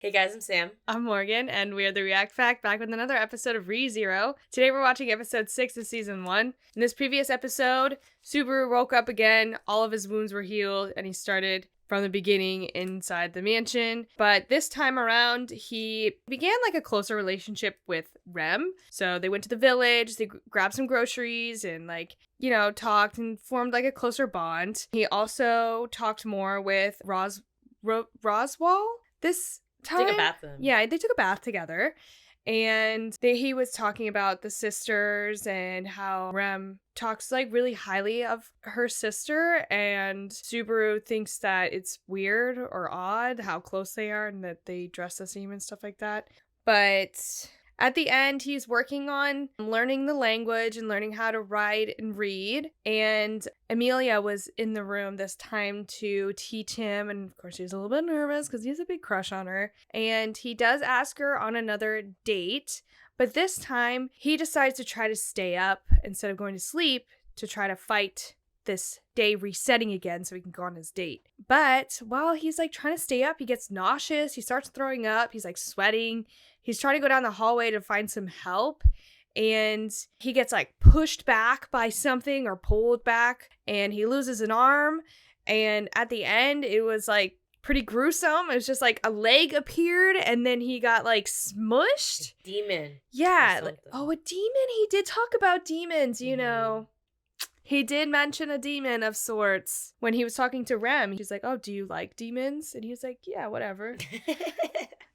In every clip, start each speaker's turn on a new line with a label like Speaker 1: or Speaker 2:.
Speaker 1: Hey guys, I'm Sam.
Speaker 2: I'm Morgan, and we are the UNPACK, back with another episode of Re-Zero. Today we're watching episode 6 of season 1. In this previous episode, Subaru woke up again, all of his wounds were healed, and he started from the beginning inside the mansion. But this time around, he began like a closer relationship with Rem. So they went to the village, they grabbed some groceries, and talked and formed like a closer bond. He also talked more with Roswell this time.
Speaker 1: Took a bath with him.
Speaker 2: Yeah, they took a bath together. And he was talking about the sisters and how Rem talks like really highly of her sister, and Subaru thinks that it's weird or odd how close they are and that they dress the same and stuff like that. But at the end, he's working on learning the language and learning how to write and read. And Amelia was in the room this time to teach him. And of course, he's a little bit nervous because he has a big crush on her. And he does ask her on another date. But this time, he decides to try to stay up instead of going to sleep to try to fight this day resetting again so he can go on his date. But while he's like trying to stay up, he gets nauseous. He starts throwing up. He's like sweating. He's trying to go down the hallway to find some help, and he gets like pushed back by something or pulled back, and he loses an arm. And at the end, it was like pretty gruesome. It was just like a leg appeared, and then he got like smushed.
Speaker 1: A demon.
Speaker 2: Yeah. A demon. He did talk about demons, you know. He did mention a demon of sorts when he was talking to Rem. He's like, oh, do you like demons? And he was like, yeah, whatever.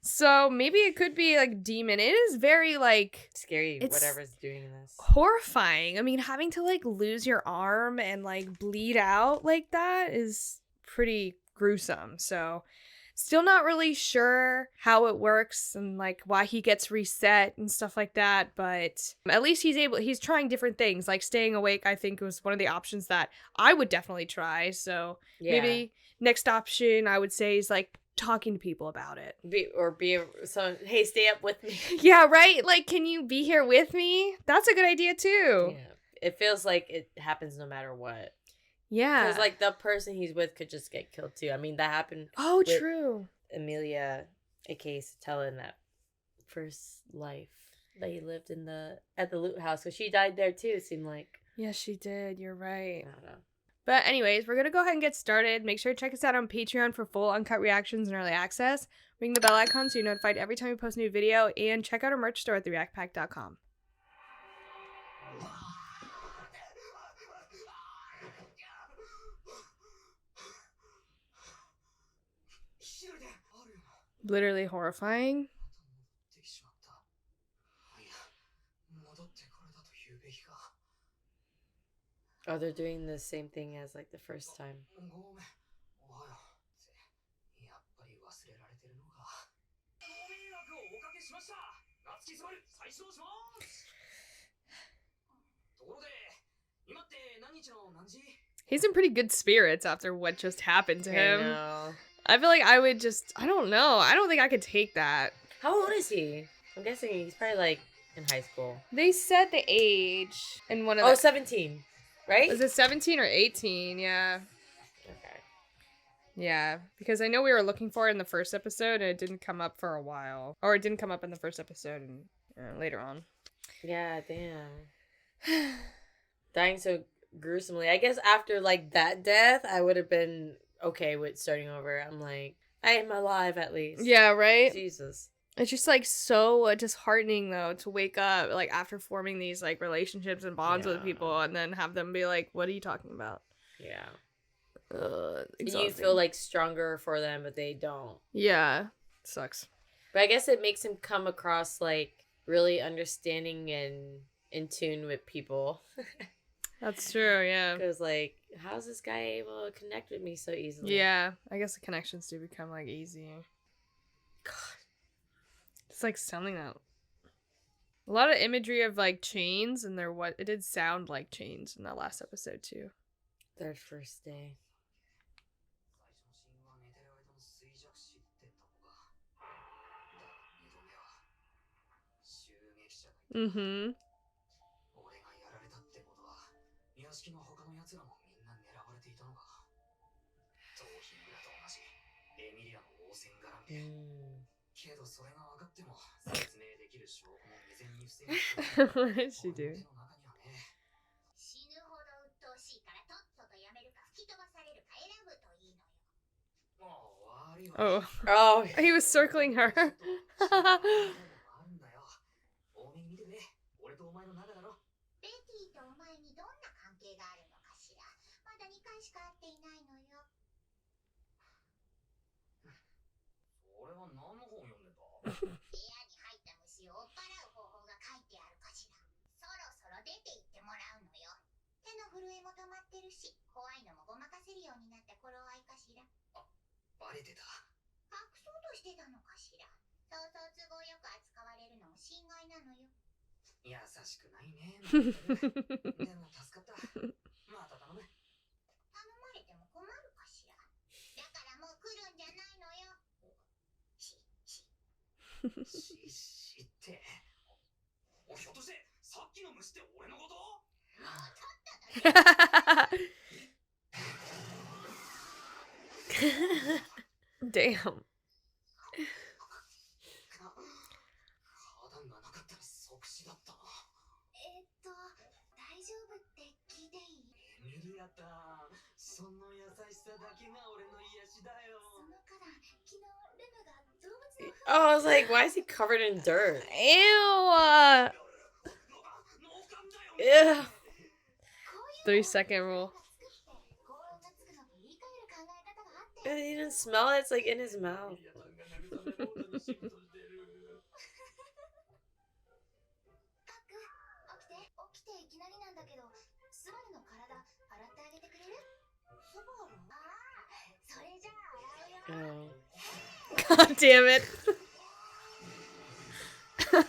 Speaker 2: So maybe it could be like demon. It is very like
Speaker 1: scary, whatever's doing this.
Speaker 2: Horrifying. I mean, having to like lose your arm and like bleed out like that is pretty gruesome. So still not really sure how it works and like why he gets reset and stuff like that, but at least he's trying different things. Like staying awake, I think, was one of the options that I would definitely try. So maybe next option I would say is like talking to people about it.
Speaker 1: Hey, stay up with me.
Speaker 2: Yeah, right? Like, can you be here with me? That's a good idea too.
Speaker 1: Yeah. It feels like it happens no matter what.
Speaker 2: Yeah.
Speaker 1: Because, like, the person he's with could just get killed, too. I mean, that happened.
Speaker 2: Oh, true.
Speaker 1: Amelia, a.k.a. Satella, in that first life that he lived at the loot house. So she died there, too, it seemed like.
Speaker 2: Yeah, she did. You're right.
Speaker 1: I don't know.
Speaker 2: But anyways, we're going to go ahead and get started. Make sure to check us out on Patreon for full uncut reactions and early access. Ring the bell icon so you're notified every time we post a new video. And check out our merch store at thereactpack.com. Literally horrifying.
Speaker 1: Oh, they're doing the same thing as like the first time.
Speaker 2: He's in pretty good spirits after what just happened to him.
Speaker 1: I know.
Speaker 2: I feel like I don't know. I don't think I could take that.
Speaker 1: How old is he? I'm guessing he's probably like in high school.
Speaker 2: They said the age in one of
Speaker 1: 17, right?
Speaker 2: Is it 17 or 18? Yeah.
Speaker 1: Okay.
Speaker 2: Yeah, because I know we were looking for it in the first episode and it didn't come up for a while. Or it didn't come up in the first episode and later on.
Speaker 1: Yeah, damn. Dying so gruesomely. I guess after like that death, I would have been okay with starting over. I'm like, I am alive at least.
Speaker 2: Yeah, right?
Speaker 1: Jesus.
Speaker 2: It's just like so disheartening though to wake up like after forming these like relationships and bonds with people and then have them be like, what are you talking about?
Speaker 1: Yeah.
Speaker 2: Exhausting.
Speaker 1: You feel like stronger for them, but they don't.
Speaker 2: Yeah. Sucks.
Speaker 1: But I guess it makes him come across like really understanding and in tune with people.
Speaker 2: That's true, yeah.
Speaker 1: Because, like, how's this guy able to connect with me so easily?
Speaker 2: Yeah, I guess the connections do become, like, easy. God. It's, like, something that... A lot of imagery of, like, chains, and it did sound like chains in that last episode, too.
Speaker 1: Their first day.
Speaker 2: Mm-hmm.
Speaker 3: 式の他の奴らもみんな狙われていたのか。盗品村と同じエミリアの応戦絡みでけどそれが分かっても説明できる証拠も未然に防
Speaker 2: What
Speaker 3: げない。
Speaker 2: is she doing?
Speaker 4: 死ぬほど鬱陶しいからとっととやめるか吹き飛ばされるか選ぶといいのよ。
Speaker 2: Oh,
Speaker 1: Oh.
Speaker 2: he was circling her.
Speaker 4: ベティとお前にどんな関係があるのかしら。まだ2回しか会っていないのよ。
Speaker 3: 俺は何の本読んでた？
Speaker 4: 部屋に入った虫を追っ払う方法が書いてあるかしら。そろそろ出て行ってもらうのよ。手の震えも止まってるし、怖いのもごまかせるようになって頃合いかしら。
Speaker 3: バレてた。
Speaker 4: 隠そうとしてたのかしら。そうそう都合よく扱われるのも心外なのよ。
Speaker 3: 優しくないね。でも助かった。また頼む。
Speaker 4: 頼まれても困るかしら。だからもう来るんじゃないのよ。し
Speaker 3: って。ひょっとしてさっきの虫って俺のこと？
Speaker 4: もうとっとと
Speaker 2: Damn.
Speaker 3: 花壇がなかったら即死だったな。
Speaker 4: 大丈夫って聞いていい？
Speaker 3: エミリアタ、その優しさだけが俺の癒しだよ。
Speaker 4: その花壇、昨日レムが動物の
Speaker 1: Oh, I was like, why is he covered in dirt?
Speaker 2: Ew.
Speaker 1: Ew.
Speaker 2: 3-second rule.
Speaker 1: And he didn't smell it. It's like in his mouth.
Speaker 4: 起きていきなりなんだけど、スバルの体洗ってあげてくれる？スバル？ああ、それじゃあ洗うよ。
Speaker 1: Oh.
Speaker 2: God damn it.
Speaker 4: ほら、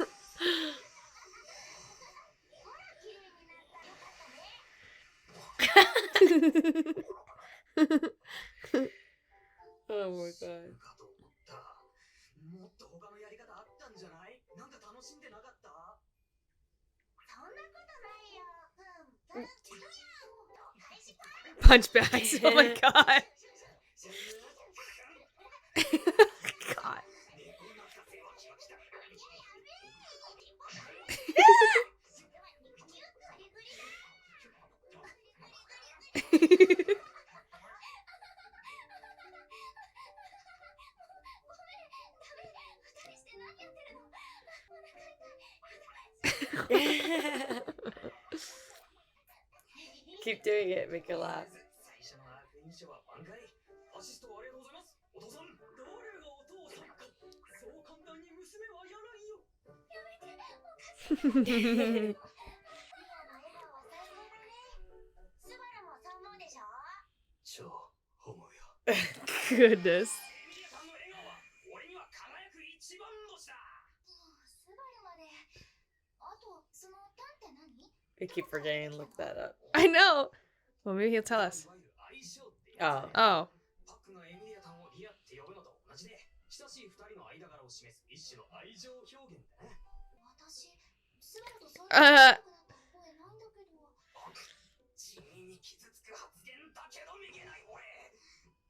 Speaker 4: 綺麗になった。よかったね。
Speaker 1: Oh my god.
Speaker 3: かと思った。もっと他のやり方あったんじゃない？なんか楽しんでなかった？
Speaker 4: そんなことないよ。
Speaker 2: Punch bags. Oh my god. God.
Speaker 1: Keep doing it. Make her laugh.
Speaker 3: 最初の悪印象は挽回。アシストありがとうございます。お父さん、誰がお父さんか。そう簡単に娘はやらんよ。超思うよ。
Speaker 2: Goodness.
Speaker 3: エミリアさんの笑顔は俺には輝く一番星だ。
Speaker 4: スバルまで。あと、そのタンって何？
Speaker 1: I keep forgetting to look that up.
Speaker 2: I know. Well, maybe he'll tell us.
Speaker 3: いわゆる相性ってやつね。
Speaker 2: Oh.
Speaker 3: パックがエミリアタンをリアって呼ぶのと同じで、親しい二人の間柄を示す一種の愛情表現だね。
Speaker 4: 私、スバルとそういう仲良くなった覚えないんだけど。
Speaker 3: 地味に傷つく発言だけど逃げない俺。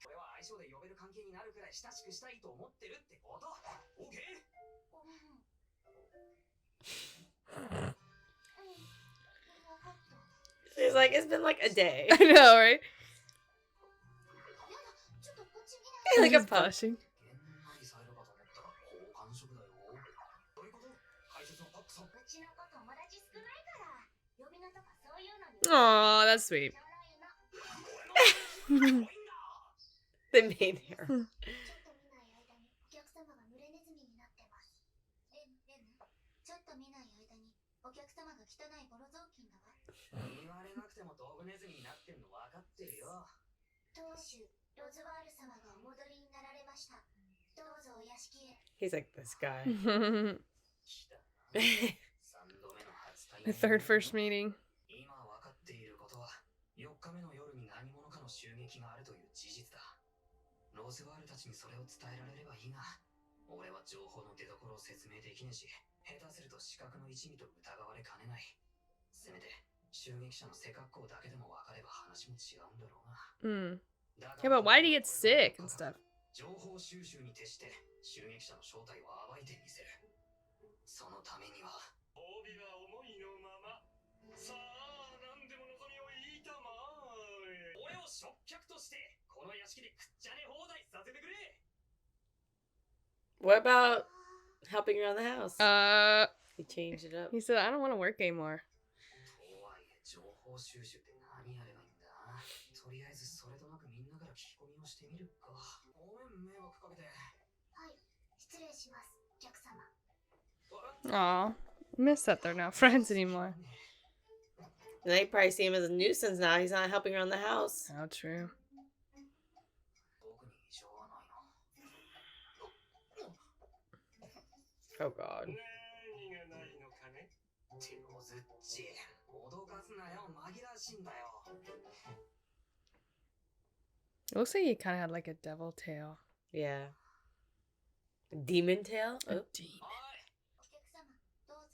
Speaker 3: これは相性で呼べる関係になるくらい親しくしたいと思ってるってこと。オッケー？She's
Speaker 1: like, it's been like a day.
Speaker 2: I know, right?
Speaker 4: ちょっとこっち見
Speaker 1: Like a
Speaker 2: He's
Speaker 1: pup.
Speaker 2: blushing.
Speaker 3: げんなりされるかと思ったら好感触だよ。どういうこと？解説のパックさん。
Speaker 4: うちの子友達少ないから、呼び名とかそういうのに。
Speaker 2: Aw, that's sweet.
Speaker 3: 俺の
Speaker 1: They made her.
Speaker 4: ちょっと見ない間にお客様が濡れネズミになってます。レム、ちょっと見ない間にお客様が汚いボロ雑巾だわ。
Speaker 3: 言われなくても道具ネズミになってんの分かってるよ。
Speaker 4: 当主、ロズワール様がお戻りになられました。どうぞお屋敷へ。
Speaker 1: He's like, this guy.
Speaker 3: 来たな。三度目の初対
Speaker 2: The
Speaker 3: 面。
Speaker 2: third first meeting.
Speaker 3: 今分かっていることは、4日目の夜に何者かの襲撃があるという事実だ。ローズワールたちにそれを伝えられればいいが、俺は情報の出所を説明できねえし、下手すると視覚の一味と疑われかねない。せめて襲撃者の背格好だけでも分かれば話も違うんだろうな。
Speaker 2: Hmm.
Speaker 3: だ
Speaker 2: Yeah,
Speaker 3: から
Speaker 2: but why did he get sick and stuff?
Speaker 3: 情報収集に徹して襲撃者の正体を暴いてみせる。そのためには帯は思いのまま。さあ何でも望みを言いたまえ。俺を食客としてこの屋敷でくっちゃね放題させてくれ。
Speaker 1: What about helping around the house? He changed it up.
Speaker 2: He said, I don't want to work anymore.
Speaker 3: とはいえ情報収集って何やればいいんだ。とりあえずそれとなくみんなから聞き込みをしてみるか。ごめん迷惑かけて。
Speaker 4: はい、失礼します、お客様。
Speaker 2: Aw, miss that they're not friends anymore.
Speaker 1: And they probably see him as a nuisance now. He's not helping around the house.
Speaker 2: How true.
Speaker 3: 僕に異常はないな。
Speaker 1: Oh god.
Speaker 3: 何がないのかね。手をずっち脅かすなよ。紛らわしいんだよ。
Speaker 2: It looks like he kind of had like a devil tail.
Speaker 1: Yeah. Demon tail?
Speaker 2: A
Speaker 1: Oh,
Speaker 2: demon.
Speaker 4: お客様、どうぞ。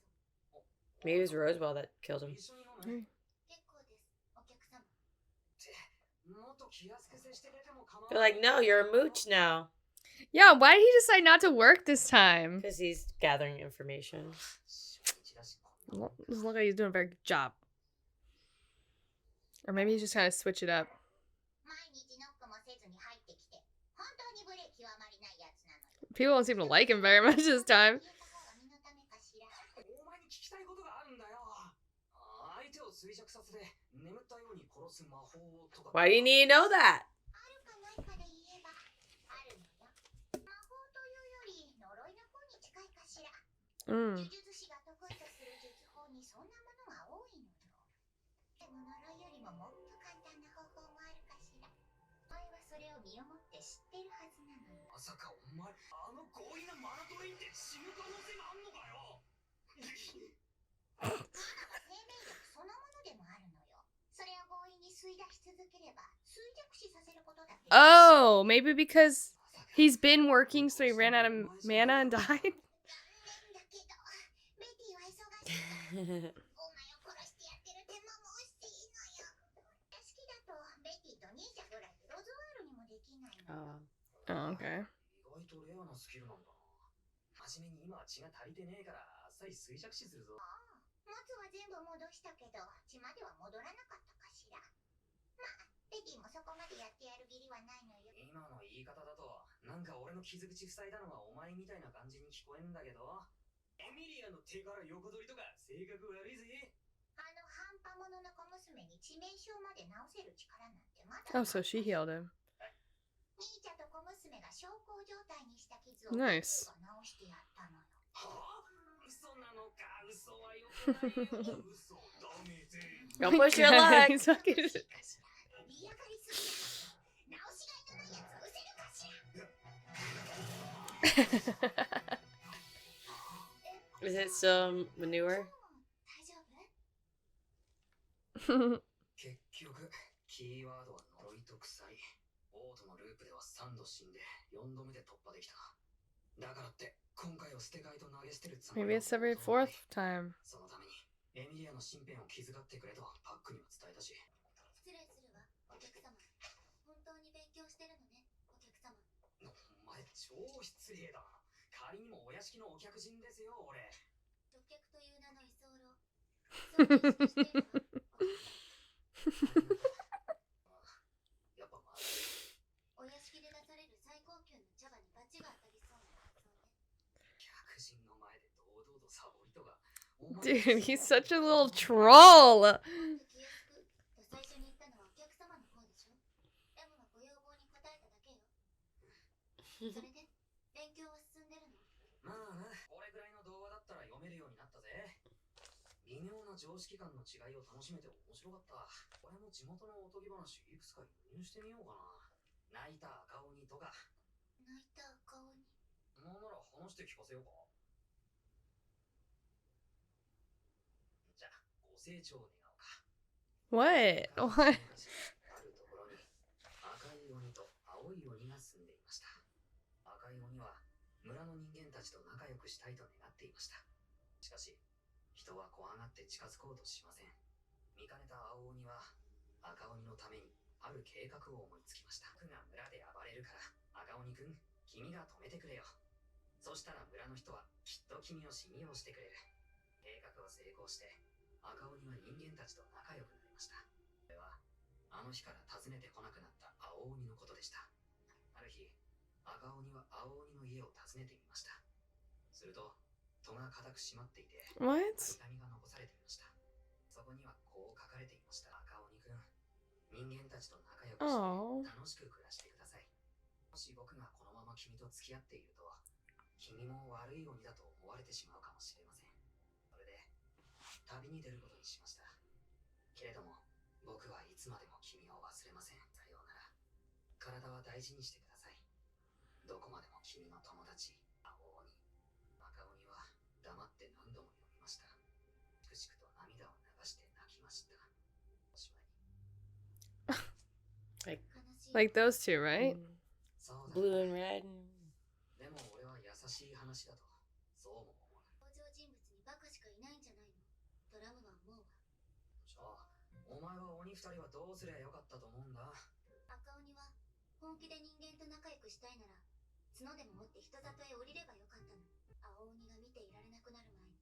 Speaker 1: maybe it was Rosewell that killed him.
Speaker 3: 一緒に飲む。
Speaker 4: 結構です、お客様。
Speaker 3: もっと気安く接してくれても構わ
Speaker 1: They're
Speaker 3: ない。
Speaker 1: like, no, you're a mooch now.
Speaker 2: Yeah, why did he decide not to work this time?
Speaker 1: Because he's gathering information.
Speaker 2: Doesn't look like he's doing a very good job. Or maybe he's just trying to switch it up.
Speaker 4: 毎日ノックもせずに入ってきて、本当にブレーキはあまりないやつなのよ。
Speaker 2: People don't seem to like him very much this time.
Speaker 4: 言えた方が身のためかしら。
Speaker 3: お前に聞きたいことがあるんだよ。相手を衰弱させて眠ったように殺す魔法とか。
Speaker 1: Why do you need to know that?
Speaker 4: あるかないかで言えば、あるのよ。魔法というより呪いの方に近いかしら。呪
Speaker 2: Mm.
Speaker 4: 術師が得意とする術法にそんなものが多いのよ。でも呪いよりももっと簡単な方法もあるかしら。お前はそれを身をもって知ってるはずなのよ。
Speaker 3: まさかお前あの強引なマナトレインで死ぬ可能性があんのかよ。
Speaker 4: 生命力そのものでもあるのよ。それを強引に吸い出し続ければ衰弱死させることだって。
Speaker 2: Oh, maybe because he's been working, so he ran out of mana and died?
Speaker 4: 残念だけど、ベティは忙しいから。お前を殺してやってる手間も惜しいのよ。屋敷だとベティと忍者ぐらいでロズワールにもできないの。
Speaker 2: Oh, okay.
Speaker 3: 意外とレアなスキルなんだな。初めに今は血が足りてねえからあっさり衰弱死するぞ。
Speaker 4: モツは全部戻したけど、血までは戻らなかったかしら。まあ、ベティもそこまでやってやる義理はないのよ。
Speaker 3: 今の言い方だとなんか俺の傷口塞いだのはお前みたいな感じに聞こえんだけど、エミリアの手から横取りとか性格悪いぜ。
Speaker 4: あの半端者の小娘に致命傷まで治せる力なんてまだ。
Speaker 2: Oh, so she healed him.
Speaker 4: 兄ちゃんと小娘が小康状態にした傷を
Speaker 2: Nice.
Speaker 4: 治してやったのよ。
Speaker 3: はあ、嘘なのか。嘘はよくないよ。嘘ダメぜ。
Speaker 1: Don't push your
Speaker 2: God,
Speaker 1: luck.
Speaker 2: he's fucking-
Speaker 4: 嫌がりすぎだ。直しがいのないやつを失せるかしら。
Speaker 1: Is it still manure?
Speaker 4: 大丈夫？
Speaker 3: 結局キーワードは呪いと鎖。オートのループでは3度死んで4度目で突破できた。だからって今回を捨て替えと投げ捨てるつもり
Speaker 2: Maybe it's every fourth time.
Speaker 3: そのためにエミリアの身辺を気遣ってくれとパックには伝えたし。
Speaker 4: 失礼するわ、お客様。本当に勉強してるのね、お客様。
Speaker 3: お前超失礼だな。仮にもお屋敷のお客人ですよ俺。
Speaker 4: 特客という名の居候。そう認識してるわ。
Speaker 3: やっぱまずい。
Speaker 4: お屋敷で出される最高級の茶葉に罰が当たりそうな発想ね。
Speaker 3: 客人の前で堂々とサボりとか。
Speaker 2: Dude, he's such a little troll.
Speaker 4: 気安くと最初に言ったのはお客様の方でしょ。でもご要望に応えただけよ。それで勉強は進んでるの？
Speaker 3: まあな、これぐらいの童話だったら読めるようになったぜ。微妙な常識感の違いを楽しめて面白かった。俺も地元のおとぎ話いくつか輸入してみようかな。泣いた赤鬼とか。
Speaker 4: 泣いた赤鬼。
Speaker 3: なんなら話して聞かせようか。じゃあ、ご清聴願おうか。
Speaker 2: What? What?
Speaker 3: あるところに赤い鬼と青い鬼が住んでいました。赤い鬼は村の人間たちと仲良くしたいと願っていました。しかし人は怖がって近づこうとしません。見かねた青鬼は赤鬼のためにある計画を思いつきました。僕が村で暴れるから赤鬼くん、君が止めてくれよ。そしたら村の人はきっと君を信用してくれる。計画は成功して、赤鬼は人間たちと仲良くなりました。これは、あの日から訪ねてこなくなった青鬼のことでした。ある日、赤鬼は青鬼の家を訪ねてみました。すると、戸が固く閉まっていて、
Speaker 2: What?
Speaker 3: 手紙が残されていました。そこにはこう書かれていました。赤鬼くん、人間たちと仲良くして楽しく暮らしてください。もし僕がこのまま君と付き合っていると、君も悪い鬼だと思われてしまうかもしれません。それで、旅に出ることにしました。けれども、僕はいつまでも君を忘れません。さようなら。体は大事にしてください。どこまでも君の友達、青鬼。赤鬼は黙って何度も読みました。しくしくと涙を流して泣きました。おしまい。
Speaker 2: Like those two, right?
Speaker 3: そうだ。
Speaker 1: Blue and red.
Speaker 3: でも俺は優しい話だと、そうも思わない。
Speaker 4: 登場人物にバカしかいないんじゃないの？ドラムは思うわ。
Speaker 3: じゃあ、お前は鬼二人はどうすりゃよかったと思うんだ。
Speaker 4: 赤鬼は本気で人間と仲良くしたいなら角でも持って人里へ降りればよかったの。青鬼が見ていられなくなる前に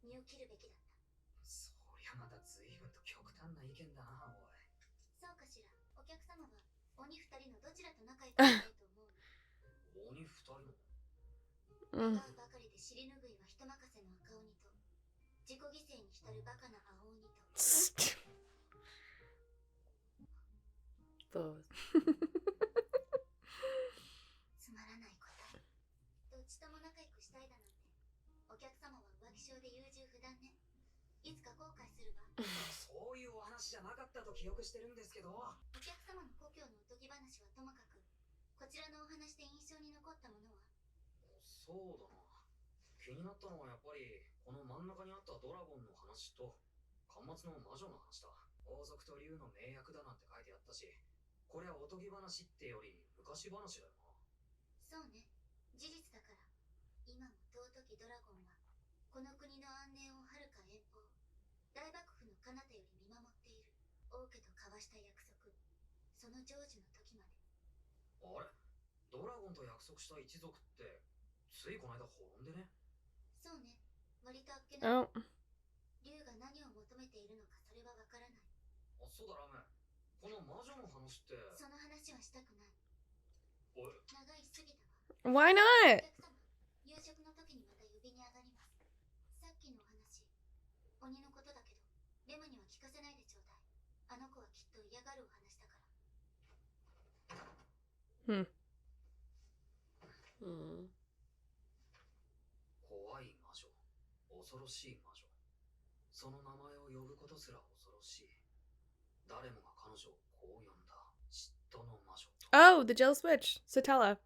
Speaker 4: 身を切るべきだった。
Speaker 3: そりゃまた随分と極端な意見だな、おい。
Speaker 4: そうかしら。お客様は鬼二人のどちらと仲良くしたいと思うの？
Speaker 3: 鬼二人の。
Speaker 2: Mm.
Speaker 4: 願うばかりで尻拭いは人任せの赤鬼と、自己犠牲に浸るバカな青鬼と。
Speaker 1: Both.
Speaker 4: つまらない答え。どっちとも仲良くしたいだなんて。お客様は浮気症で優柔不断ね。いつか後悔するわ。
Speaker 3: そういうお話じゃなかったと記憶してるんですけど。
Speaker 4: お客様の故郷のおとぎ話はともかく、こちらのお話で印象に残ったものは？
Speaker 3: そうだな。気になったのはやっぱりこの真ん中にあったドラゴンの話と巻末の魔女の話だ。王族と竜の盟約だなんて書いてあったし、これはおとぎ話ってより昔話だよな。
Speaker 4: そうね、事実だから。今も尊きドラゴンはこの国の安寧をはるか遠方、大幕府の彼方より見守っている。王家と交わした約束、その成就の時まで。
Speaker 3: あれ、ドラゴンと約束した一族ってついこの間滅んでね。
Speaker 4: そうね、割とあっけな。
Speaker 2: Oh.
Speaker 4: 竜が何を求めているのかそれはわからない。
Speaker 3: あ、そうだラーメン。この魔女の話って。
Speaker 4: その話はしたくない。
Speaker 3: おい、
Speaker 4: 長いすぎたわ。
Speaker 2: Why
Speaker 4: お
Speaker 2: not?
Speaker 4: 客様、夕食の時にまた呼びに上がります。さっきのお話、鬼のことだけど、レムには聞かせないでちょうだい。あの子はきっと嫌がるお話だから。
Speaker 2: Hmm.
Speaker 1: Hmm.
Speaker 3: 怖い魔女、恐ろしい魔女。その名前を呼ぶことすら恐ろしい。誰もが彼女をこう呼んだ。嫉妬の魔女と。
Speaker 2: Oh, the jealous witch, Satella.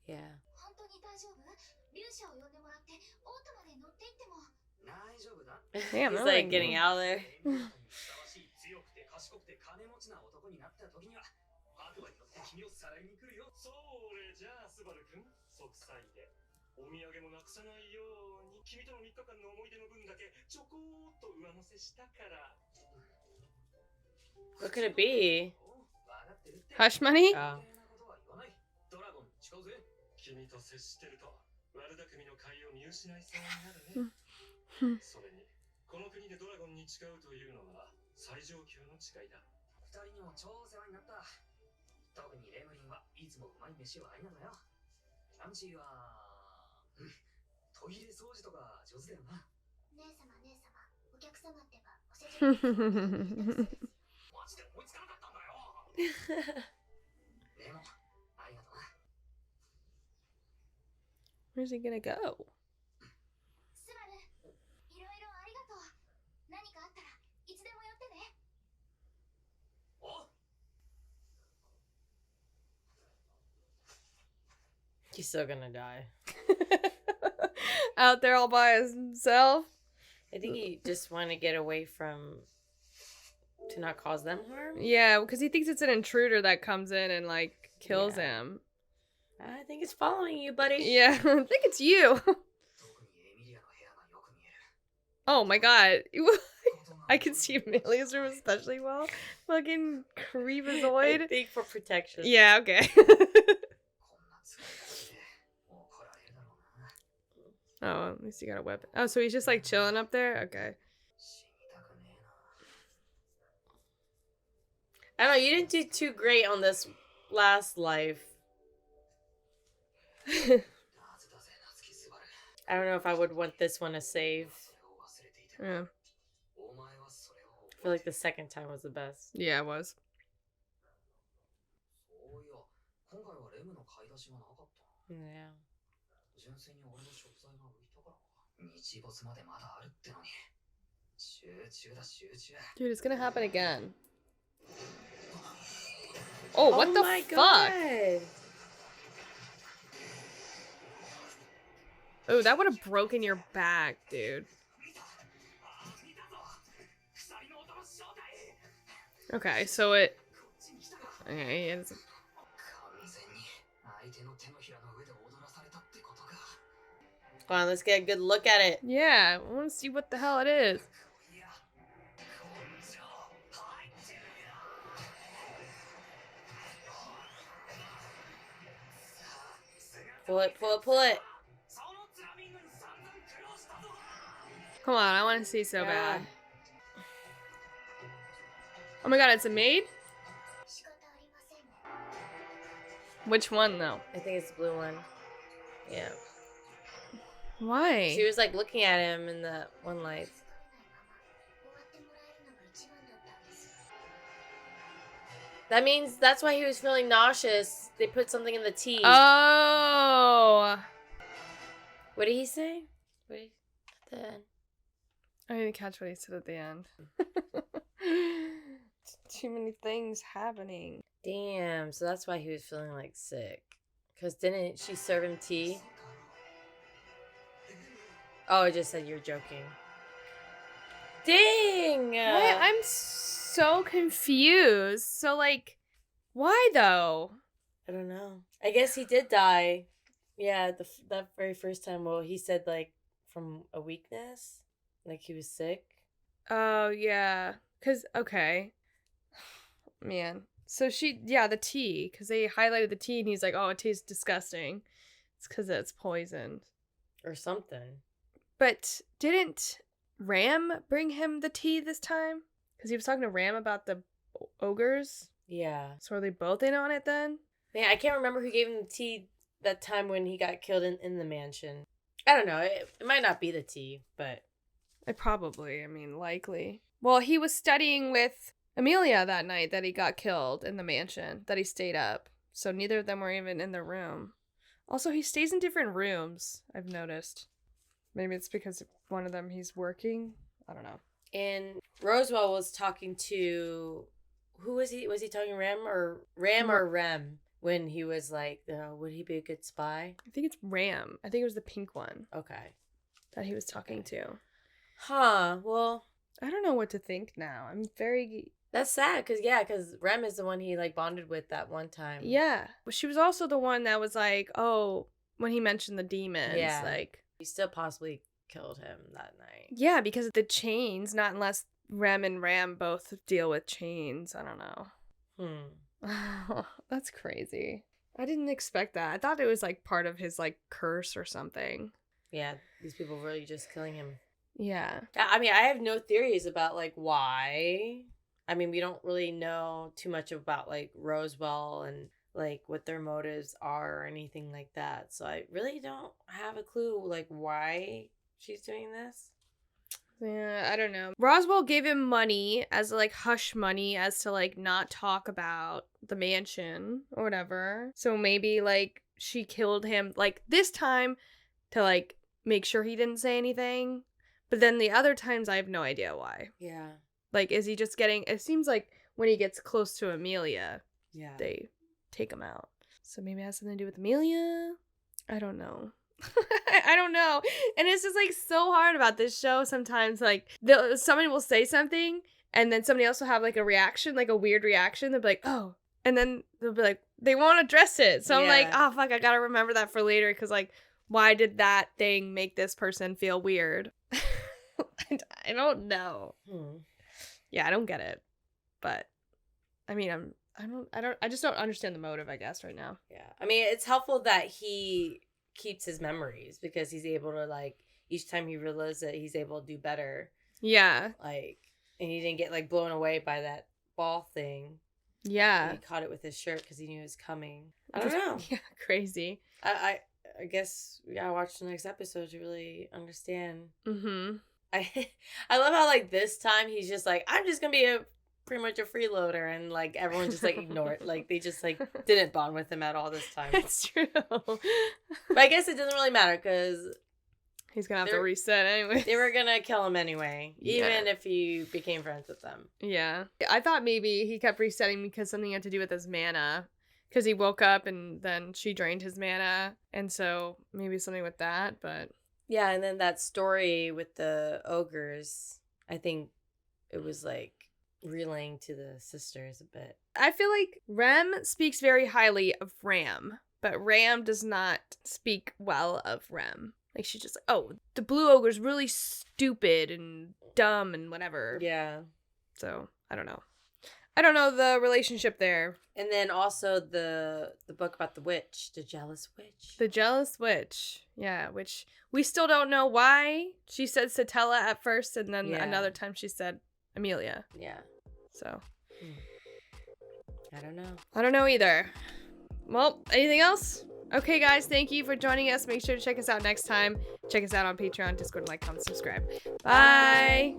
Speaker 1: Yeah.
Speaker 4: 本当に大丈夫？勇者を呼んでもらってオートまで乗っていっても。
Speaker 3: 大丈夫だ。
Speaker 2: Damn,
Speaker 1: He's
Speaker 2: that
Speaker 1: like
Speaker 2: was
Speaker 1: getting out of there.
Speaker 3: ふさわしい、強くて賢くて金持ちな男になった時には白馬に乗って君をさらいに来るよ。
Speaker 5: それじゃあスバル君、息災でお土産もなくさないように君との3日間の思い出の分だけちょこーっと上乗せしたから。
Speaker 1: What could it be?
Speaker 3: わかってるって。
Speaker 2: Hush money?
Speaker 1: あ
Speaker 3: 余計なことは言わない。ドラゴン誓うぜ。
Speaker 5: 君と接してると悪巧みの会を見失いそうになるね。それにこの国でドラゴンに誓うというのは最上級の誓いだ。
Speaker 3: 二人にも超お世話になった。特にレムリンはいつもうまい飯をありがとうよ。ランチーは、トイレ掃除とか上手だよな。
Speaker 4: 姉様、姉様、お客様ってばお世辞が下手くそですよ。
Speaker 3: マジで思いつかなかったんだよ。でも、ありがとうな。
Speaker 2: Where's he gonna go?
Speaker 4: スバル、いろいろありがとう。何かあったらいつでも寄ってね。
Speaker 3: お、
Speaker 1: He's still gonna die.
Speaker 2: Out there all by himself?
Speaker 1: I think he just want to get away from to not cause them harm.
Speaker 2: Yeah, because he thinks it's an intruder that comes in and, like, kills
Speaker 1: Yeah.
Speaker 2: him.
Speaker 1: I think it's following you, buddy.
Speaker 2: Yeah, I think it's you.
Speaker 3: 特にエミリアの部屋がよく見える。
Speaker 2: Oh my god. I can see Amelia's room especially well. Fucking
Speaker 1: I
Speaker 2: creepazoid.
Speaker 1: think for protection.
Speaker 2: Yeah, okay.
Speaker 3: こんな使い方して怒られるだろうな。
Speaker 2: Oh, at least he got a weapon. Oh, so he's just like chilling up there? Okay.
Speaker 3: 死にたくねえな。
Speaker 1: I don't know, you didn't do too great on this last life.
Speaker 3: はずだぜ、夏木すばる。
Speaker 1: I don't know if I would want this one to save.
Speaker 3: それを忘れていても
Speaker 2: Yeah.
Speaker 3: お前はそれを
Speaker 1: I feel like the second time was the best.
Speaker 2: Yeah, it was.
Speaker 3: そういや、今回はレムの買い出しがなかった。
Speaker 1: Yeah.
Speaker 3: 純粋に俺の食材が浮いたからか。日没までまだあるってのに。集中だ、集中。
Speaker 2: Dude, it's gonna happen again. Oh, what the
Speaker 1: my
Speaker 2: fuck?
Speaker 1: God.
Speaker 2: Oh, that would have broken your back, dude.
Speaker 3: 見たぞ。鎖の音の正体。
Speaker 2: Okay, so it...
Speaker 3: こっちに来たか。
Speaker 2: Okay, it's...
Speaker 3: 完全に相手の手のひらの上で踊らされたってことか。
Speaker 1: Come on, let's get a good look at it.
Speaker 2: Yeah, I want to see what the hell it is.
Speaker 3: いや、根性入ってるよ。
Speaker 1: Pull it, pull it, pull it.
Speaker 3: そのツラミングに散々苦労したぞ。
Speaker 2: Come on, I want to see so
Speaker 1: Yeah.
Speaker 2: bad. Oh my god, it's a maid?
Speaker 4: 仕方ありませんね。
Speaker 2: Which one, though?
Speaker 1: I think it's the blue one. Yeah.
Speaker 2: Why?
Speaker 1: She was like looking at him in the one light.
Speaker 4: 疲れないまま終わってもらえるのが一番だったんです。
Speaker 1: That means that's why he was feeling nauseous. They put something in the tea.
Speaker 2: Oh!
Speaker 1: What did he say? What did he, at the end?
Speaker 2: I didn't catch what he said at the end. Too many things happening.
Speaker 1: Damn, so that's why he was feeling like sick. Because didn't she serve him tea? Oh, it just said you're joking. Dang!
Speaker 2: Why? I'm so confused. So, like, why though?
Speaker 1: I don't know. I guess he did die. Yeah, that very first time. Well, he said like from a weakness, like he was sick.
Speaker 2: Oh, yeah. Because, okay. Man. So the tea. Because they highlighted the tea and he's like, oh, it tastes disgusting. It's because it's poisoned.
Speaker 1: Or something.
Speaker 2: But didn't Ram bring him the tea this time? Because he was talking to Ram about the ogres.
Speaker 1: Yeah.
Speaker 2: So are they both in on it then?
Speaker 1: Man, I can't remember who gave him the tea that time when he got killed in the mansion. I don't know. It might not be the tea, but...
Speaker 2: Likely. Well, he was studying with Amelia that night that he got killed in the mansion, that he stayed up. So neither of them were even in the room. Also, he stays in different rooms, I've noticed. Maybe it's because one of them he's working. I don't know.
Speaker 1: And Roswell was talking to... Who was he? Was he talking Ram or Rem? When he was like, would he be a good spy?
Speaker 2: I think it's Ram. I think it was the pink one
Speaker 1: Okay.
Speaker 2: that he was talking to.
Speaker 1: Huh. Well...
Speaker 2: I don't know what to think now. I'm very...
Speaker 1: That's sad, because Rem is the one he, like, bonded with that one time.
Speaker 2: Yeah. She was also the one that was like, oh, when he mentioned the demons.
Speaker 1: Yeah.
Speaker 2: Like...
Speaker 1: He still possibly killed him that night.
Speaker 2: Yeah, because of the chains, not unless Rem and Ram both deal with chains. I don't know. That's crazy. I didn't expect that. I thought it was, like, part of his, like, curse or something.
Speaker 1: Yeah, these people really just killing him.
Speaker 2: Yeah.
Speaker 1: I mean, I have no theories about, like, why. I mean, we don't really know too much about, like, Roswell and, like, what their motives are or anything like that. So I really don't have a clue, like, why she's doing this.
Speaker 2: Yeah, I don't know. Roswell gave him money as, like, hush money as to, like, not talk about the mansion or whatever. So maybe, like, she killed him, like, this time to, like, make sure he didn't say anything. But then the other times, I have no idea why.
Speaker 1: Yeah.
Speaker 2: Like, is he just getting... It seems like when he gets close to Amelia,
Speaker 1: Yeah.
Speaker 2: they take him out. So maybe it has something to do with Amelia? I don't know. I don't know. And it's just, like, so hard about this show sometimes. Like, somebody will say something, and then somebody else will have, like, a reaction, like, a weird reaction. They'll be like, oh. And then they'll be like, they won't address it. So I'm like, oh, fuck, I gotta remember that for later, because, like, why did that thing make this person feel weird? I don't know. Yeah, I don't get it. But I mean, I just don't understand the motive, I guess, right now.
Speaker 1: Yeah. I mean, it's helpful that he keeps his memories because he's able to, like, each time he realizes it, he's able to do better.
Speaker 2: Yeah.
Speaker 1: Like, and he didn't get, like, blown away by that ball thing.
Speaker 2: Yeah.
Speaker 1: He caught it with his shirt because he knew it was coming. I don't know.
Speaker 2: Yeah, crazy.
Speaker 1: I guess we gotta watch the next episode to really understand.
Speaker 2: Mm-hmm.
Speaker 1: I love how, like, this time he's just like, I'm just gonna be pretty much a freeloader, and, like, everyone just, like, ignored. Like, they just, like, didn't bond with him at all this time.
Speaker 2: It's true.
Speaker 1: But I guess it doesn't really matter because
Speaker 2: he's gonna have to reset anyway.
Speaker 1: they were gonna kill him anyway,
Speaker 2: Yeah.
Speaker 1: even if he became friends with them.
Speaker 2: Yeah. I thought maybe he kept resetting because something had to do with his mana. Because he woke up and then she drained his mana. And so maybe something with that, but...
Speaker 1: Yeah, and then that story with the ogres, I think it was, like, relaying to the sisters a bit.
Speaker 2: I feel like Rem speaks very highly of Ram, but Ram does not speak well of Rem. Like, she's just like, oh, the blue ogre's really stupid and dumb and whatever.
Speaker 1: Yeah.
Speaker 2: So, I don't know. I don't know the relationship there.
Speaker 1: And then also the book about the witch, the jealous witch.
Speaker 2: The jealous witch. Yeah, which we still don't know why. She said Satella at first, and then another time she said Amelia.
Speaker 1: Yeah.
Speaker 2: So.
Speaker 1: I don't know.
Speaker 2: I don't know either. Well, anything else? Okay, guys, thank you for joining us. Make sure to check us out next time. Check us out on Patreon, Discord, like, comment, subscribe. Bye.